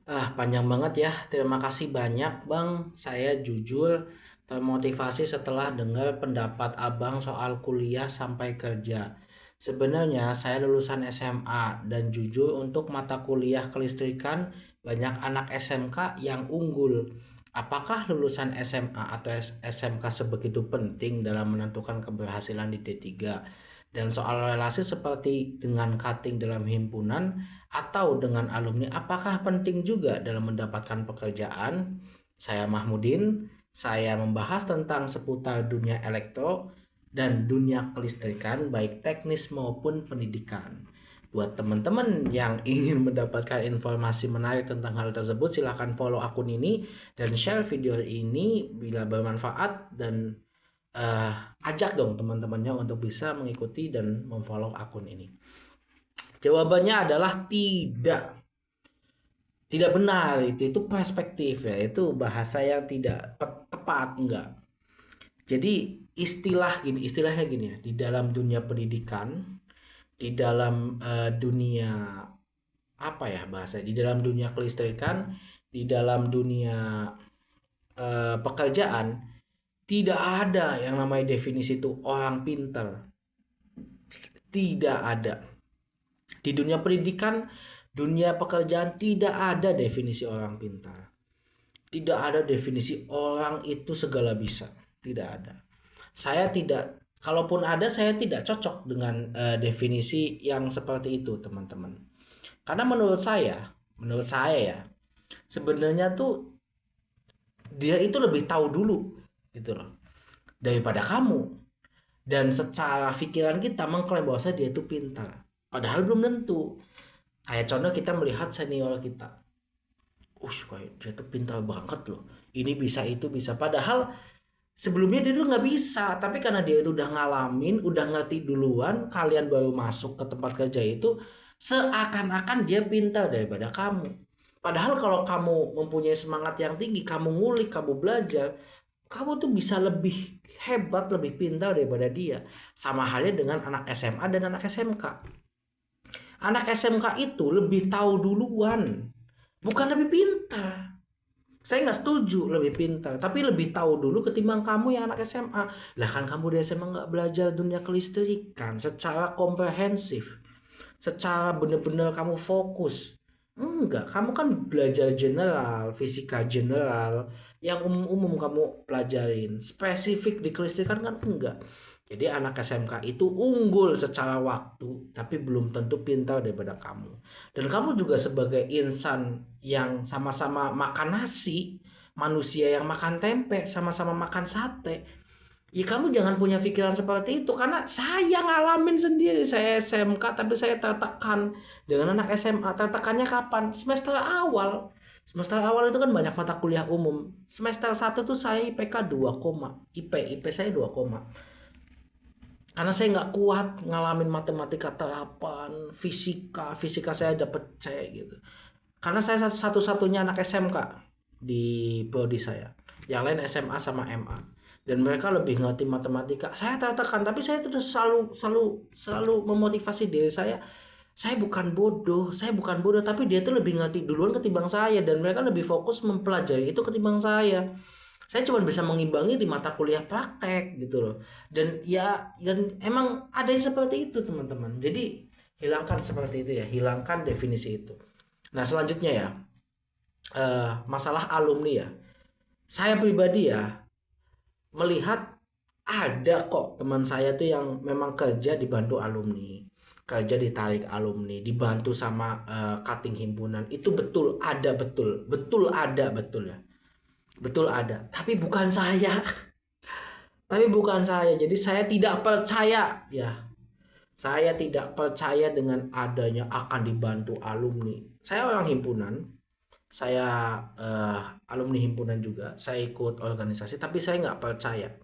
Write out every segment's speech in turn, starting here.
Panjang banget ya. Terima kasih banyak, Bang. Saya jujur termotivasi setelah dengar pendapat Abang soal kuliah sampai kerja. Sebenarnya saya lulusan SMA dan jujur untuk mata kuliah kelistrikan banyak anak SMK yang unggul. Apakah lulusan SMA atau SMK sebegitu penting dalam menentukan keberhasilan di D3? Dan soal relasi seperti dengan cutting dalam himpunan atau dengan alumni, apakah penting juga dalam mendapatkan pekerjaan? Saya Mahmudin, saya membahas tentang seputar dunia elektro dan dunia kelistrikan, baik teknis maupun pendidikan. Buat teman-teman yang ingin mendapatkan informasi menarik tentang hal tersebut, silahkan follow akun ini dan share video ini bila bermanfaat dan ajak dong teman-temannya untuk bisa mengikuti dan memfollow akun ini. Jawabannya adalah tidak. Tidak benar, itu perspektif ya, itu bahasa yang tidak tepat, enggak. Jadi istilahnya gini ya, di dalam dunia pendidikan, di dalam dunia apa ya bahasa, di dalam dunia kelistrikan, di dalam dunia pekerjaan, tidak ada yang namanya definisi itu orang pintar, tidak ada. Di dunia pendidikan, dunia pekerjaan tidak ada definisi orang pintar. Tidak ada definisi orang itu segala bisa. Tidak ada. Saya tidak, kalaupun ada, saya tidak cocok dengan definisi yang seperti itu, teman-teman. Karena menurut saya ya, sebenarnya tuh dia itu lebih tahu dulu gitu loh daripada kamu. Dan secara pikiran kita mengklaim bahwa dia itu pintar. Padahal belum tentu. Kayak contoh kita melihat senior kita. Kayak dia tuh pintar banget loh. Ini bisa, itu bisa. Padahal sebelumnya dia tuh nggak bisa. Tapi karena dia itu udah ngalamin, udah ngerti duluan, kalian baru masuk ke tempat kerja itu, seakan-akan dia pintar daripada kamu. Padahal kalau kamu mempunyai semangat yang tinggi, kamu ngulik, kamu belajar, kamu tuh bisa lebih hebat, lebih pintar daripada dia. Sama halnya dengan anak SMA dan anak SMK. Anak SMK itu lebih tahu duluan, bukan lebih pintar. Saya nggak setuju lebih pintar, tapi lebih tahu dulu ketimbang kamu yang anak SMA. Lah kan kamu di SMA nggak belajar dunia kelistrikan secara komprehensif, secara benar-benar kamu fokus. Enggak, kamu kan belajar general, fisika general, yang umum-umum kamu pelajarin. Spesifik di kelistrikan kan enggak. Jadi anak SMK itu unggul secara waktu, tapi belum tentu pintar daripada kamu. Dan kamu juga sebagai insan yang sama-sama makan nasi, manusia yang makan tempe, sama-sama makan sate, ya kamu jangan punya pikiran seperti itu, karena saya ngalamin sendiri. Saya SMK tapi saya tertekan dengan anak SMA. Tertekannya kapan? Semester awal. Semester awal itu kan banyak mata kuliah umum. Semester satu tuh saya IPK 2, IP saya 2, karena saya nggak kuat ngalamin matematika terapan, fisika saya dapet C gitu. Karena saya satu-satunya anak SMK di prodi saya. Yang lain SMA sama MA. Dan mereka lebih ngerti matematika. Saya tertekan, tapi saya terus selalu memotivasi diri saya. Saya bukan bodoh, tapi dia tuh lebih ngerti duluan ketimbang saya, dan mereka lebih fokus mempelajari itu ketimbang saya. Saya cuma bisa mengimbangi di mata kuliah praktek gitu loh. Dan emang ada yang seperti itu, teman-teman. Jadi hilangkan seperti itu ya, hilangkan definisi itu. Nah, selanjutnya ya, masalah alumni ya. Saya pribadi ya melihat ada kok teman saya tuh yang memang kerja dibantu alumni, kerja ditarik alumni, dibantu sama cutting himpunan. Itu betul ada, betul, betul ada, betul ya, betul ada. Tapi bukan saya, tapi bukan saya. Jadi saya tidak percaya ya. Saya tidak percaya dengan adanya akan dibantu alumni. Saya orang himpunan, saya alumni himpunan juga, saya ikut organisasi, tapi saya nggak percaya.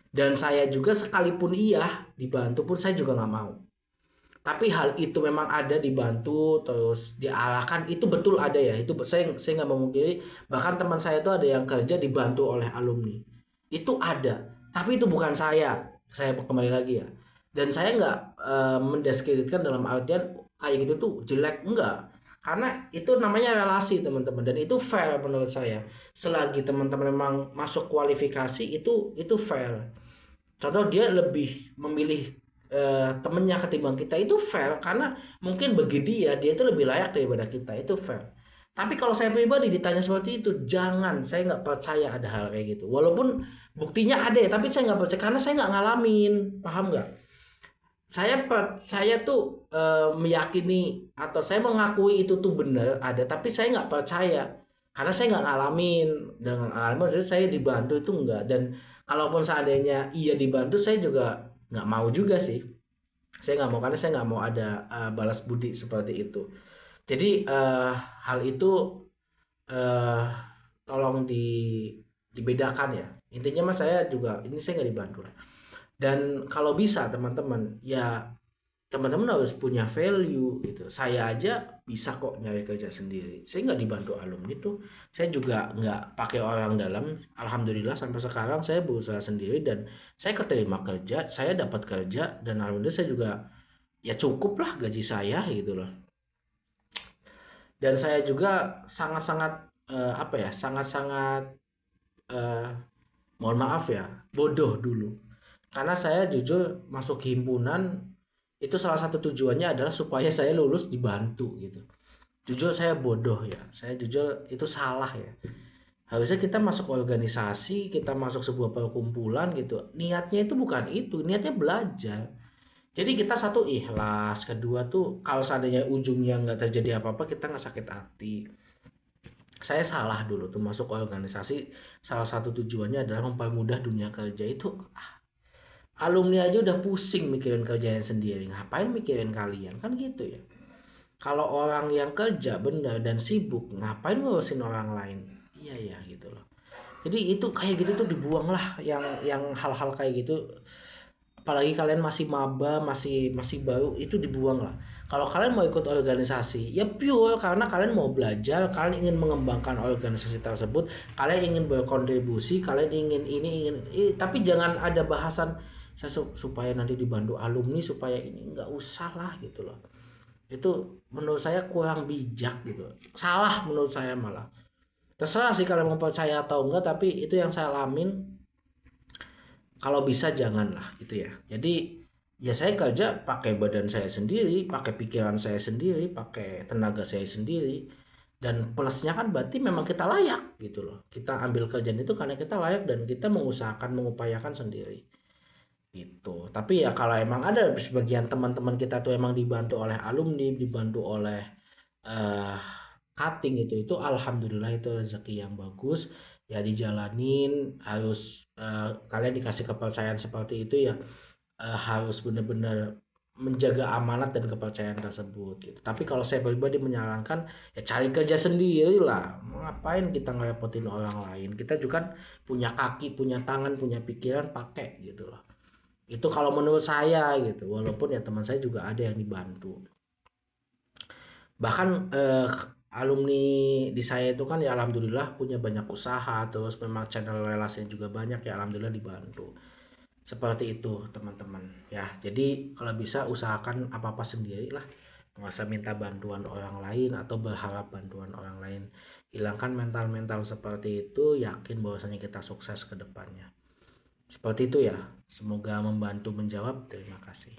Dan saya juga sekalipun iya dibantu pun saya juga nggak mau. Tapi hal itu memang ada, dibantu terus diarahkan, itu betul ada ya. Itu saya nggak memungkiri. Bahkan teman saya itu ada yang kerja dibantu oleh alumni. Itu ada. Tapi itu bukan saya. Saya kembali lagi ya. Dan saya nggak mendiskreditkan dalam artian kayak gitu tuh jelek, enggak. Karena itu namanya relasi teman-teman, dan itu fair menurut saya. Selagi teman-teman memang masuk kualifikasi, itu fair. Contoh dia lebih memilih temennya ketimbang kita, itu fair, karena mungkin bagi dia itu lebih layak daripada kita, itu fair. Tapi kalau saya pribadi ditanya seperti itu, jangan, saya nggak percaya ada hal kayak gitu. Walaupun buktinya ada ya, tapi saya nggak percaya karena saya nggak ngalamin, paham nggak? Saya tuh meyakini atau saya mengakui itu tuh benar ada, tapi saya nggak percaya karena saya nggak ngalamin. Dengan ngalamin maksudnya saya dibantu itu enggak, dan kalaupun seandainya iya dibantu, saya juga nggak mau juga sih. Saya nggak mau karena saya nggak mau ada balas budi seperti itu. Jadi hal itu eh, tolong dibedakan ya. Intinya mas saya juga ini saya nggak dibantu lah. Dan kalau bisa teman-teman ya, teman-teman harus punya value gitu. Saya aja bisa kok nyari kerja sendiri. Saya nggak dibantu alumni itu. Saya juga nggak pakai orang dalam. Alhamdulillah sampai sekarang saya berusaha sendiri dan saya keterima kerja. Saya dapat kerja dan alhamdulillah saya juga ya cukup lah gaji saya gitu loh. Dan saya juga sangat-sangat apa ya, sangat-sangat eh, mohon maaf ya, bodoh dulu. Karena saya jujur masuk himpunan itu salah satu tujuannya adalah supaya saya lulus dibantu gitu. Jujur saya bodoh ya. Saya jujur itu salah ya. Harusnya kita masuk organisasi, kita masuk sebuah perkumpulan gitu. Niatnya itu bukan itu, niatnya belajar. Jadi kita satu ikhlas, kedua tuh kalau seandainya ujungnya nggak terjadi apa-apa kita nggak sakit hati. Saya salah dulu tuh masuk organisasi, salah satu tujuannya adalah mempermudah dunia kerja itu. Alumni aja udah pusing mikirin kerjanya sendiri, ngapain mikirin kalian, kan gitu ya. Kalau orang yang kerja bener dan sibuk, ngapain ngurusin orang lain? Iya ya gitu loh. Jadi itu kayak gitu tuh dibuang lah, yang hal-hal kayak gitu. Apalagi kalian masih maba, masih baru, itu dibuang lah. Kalau kalian mau ikut organisasi ya pure karena kalian mau belajar, kalian ingin mengembangkan organisasi tersebut, kalian ingin berkontribusi, kalian ingin ini ingin tapi jangan ada bahasan saya supaya nanti dibantu alumni, supaya ini, nggak usah lah gitu loh. Itu menurut saya kurang bijak gitu, salah menurut saya malah. Terserah sih kalian mau percaya atau enggak, tapi itu yang saya alamin. Kalau bisa janganlah gitu ya. Jadi ya saya kerja pakai badan saya sendiri, pakai pikiran saya sendiri, pakai tenaga saya sendiri. Dan plusnya kan berarti memang kita layak gitu loh. Kita ambil kerjaan itu karena kita layak dan kita mengusahakan, mengupayakan sendiri gitu. Tapi ya kalau emang ada sebagian teman-teman kita tuh emang dibantu oleh alumni, dibantu oleh eh cutting, itu alhamdulillah itu rezeki yang bagus ya, dijalanin. Harus kalian dikasih kepercayaan seperti itu ya, harus benar-benar menjaga amanat dan kepercayaan tersebut gitu. Tapi kalau saya pribadi menyarankan ya cari kerja sendiri lah. Ngapain kita ngerepotin orang lain? Kita juga kan punya kaki, punya tangan, punya pikiran, pakai gitu loh. Itu kalau menurut saya gitu. Walaupun ya teman saya juga ada yang dibantu. Bahkan alumni di saya itu kan ya alhamdulillah punya banyak usaha, terus memang channel relasinya juga banyak ya, alhamdulillah dibantu. Seperti itu teman-teman ya. Jadi kalau bisa usahakan apa-apa sendiri lah, nggak usah minta bantuan orang lain atau berharap bantuan orang lain. Hilangkan mental-mental seperti itu, yakin bahwasanya kita sukses ke depannya. Seperti itu ya, semoga membantu menjawab. Terima kasih.